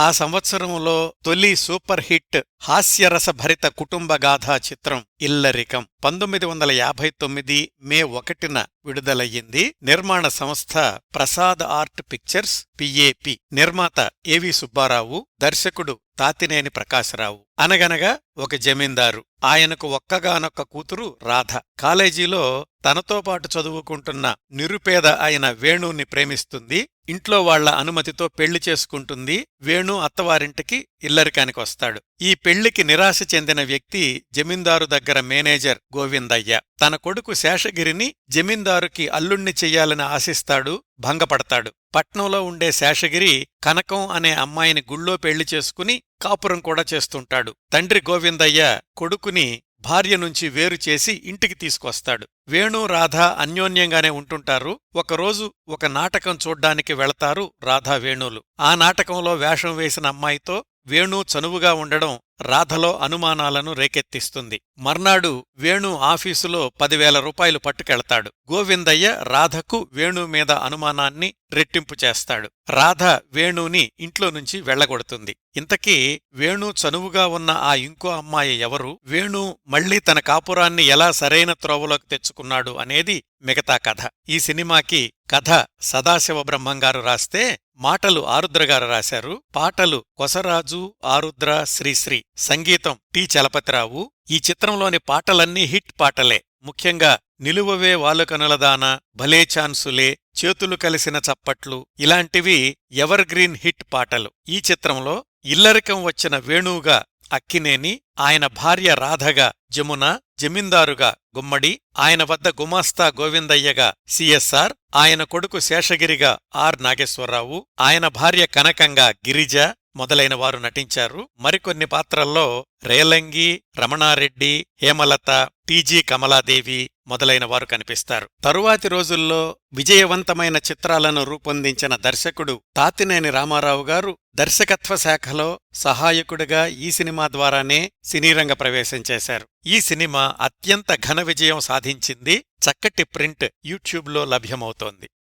ఆ సంవత్సరంలో తొలి సూపర్ హిట్ హాస్యరసభరిత కుటుంబగాథా చిత్రం ఇల్లరికం 1959 మే 1న విడుదలయ్యింది. నిర్మాణ సంస్థ ప్రసాద్ ఆర్ట్ పిక్చర్స్ పిఏపి. నిర్మాత ఏవి సుబ్బారావు, దర్శకుడు తాతినేని ప్రకాశరావు. అనగనగా ఒక జమీందారు, ఆయనకు ఒక్కగానొక్క కూతురు రాధ. కాలేజీలో తనతో పాటు చదువుకుంటున్న నిరుపేద అయిన వేణుని ప్రేమిస్తుంది. ఇంట్లో వాళ్ల అనుమతితో పెళ్లి చేసుకుంటుంది. వేణు అత్తవారింటికి ఇల్లరికానికొస్తాడు. ఈ పెళ్లికి నిరాశ చెందిన వ్యక్తి జమీందారు దగ్గర మేనేజర్ గోవిందయ్య. తన కొడుకు శేషగిరిని జమీందారుకి అల్లుణ్ణి చెయ్యాలని ఆశిస్తాడు, భంగపడతాడు. పట్నంలో ఉండే శేషగిరి కనకం అనే అమ్మాయిని గుళ్ళో పెళ్లి చేసుకుని కాపురం కూడా చేస్తుంటాడు. తండ్రి గోవిందయ్య కొడుకుని భార్య నుంచి వేరు చేసి ఇంటికి తీసుకొస్తాడు. వేణు, రాధ అన్యోన్యంగానే ఉంటుంటారు. ఒకరోజు ఒక నాటకం చూడ్డానికి వెళతారు రాధా వేణులు. ఆ నాటకంలో వేషం వేసిన అమ్మాయితో వేణు చనువుగా ఉండడం రాధలో అనుమానాలను రేకెత్తిస్తుంది. మర్నాడు వేణు ఆఫీసులో 10,000 రూపాయలు పట్టుకెళ్తాడు. గోవిందయ్య రాధకు వేణు మీద అనుమానాన్ని రెట్టింపు చేస్తాడు. రాధ వేణుని ఇంట్లో నుంచి వెళ్లగొడుతుంది. ఇంతకీ వేణు చనువుగా ఉన్న ఆ ఇంకో అమ్మాయి ఎవరు? వేణు మళ్లీ తన కాపురాన్ని ఎలా సరైన త్రోవలోకి తెచ్చుకున్నాడు అనేది మిగతా కథ. ఈ సినిమాకి కథ సదాశివ బ్రహ్మంగారు రాస్తే మాటలు ఆరుద్రగారు రాశారు. పాటలు కొసరాజు, ఆరుద్ర, శ్రీశ్రీ. సంగీతం టి చలపతిరావు. ఈ చిత్రంలోని పాటలన్నీ హిట్ పాటలే. ముఖ్యంగా నిలువవే వాలుకనులదాన, భలే ఛాన్సులే, చేతులు కలిసిన చప్పట్లు ఇలాంటివి ఎవర్ గ్రీన్ హిట్ పాటలు. ఈ చిత్రంలో ఇల్లరికం వచ్చిన వేణువుగా అక్కినేని, ఆయన భార్య రాధగా జమున, జమీందారుగా గుమ్మడి, ఆయన వద్ద గుమాస్తా గోవిందయ్యగా సిఎస్ఆర్, ఆయన కొడుకు శేషగిరిగా ఆర్ నాగేశ్వరరావు, ఆయన భార్య కనకంగా గిరిజ మొదలైన వారు నటించారు. మరికొన్ని పాత్రల్లో రేలంగి, రమణారెడ్డి, హేమలత, టీజీ కమలాదేవి మొదలైన వారు కనిపిస్తారు. తరువాతి రోజుల్లో విజయవంతమైన చిత్రాలను రూపొందించిన దర్శకుడు తాతినేని రామారావు గారు దర్శకత్వ శాఖలో సహాయకుడిగా ఈ సినిమా ద్వారానే సినీరంగ ప్రవేశం చేశారు. ఈ సినిమా అత్యంత ఘన విజయం సాధించింది. చక్కటి ప్రింట్ యూట్యూబ్లో లభ్యమవుతోంది.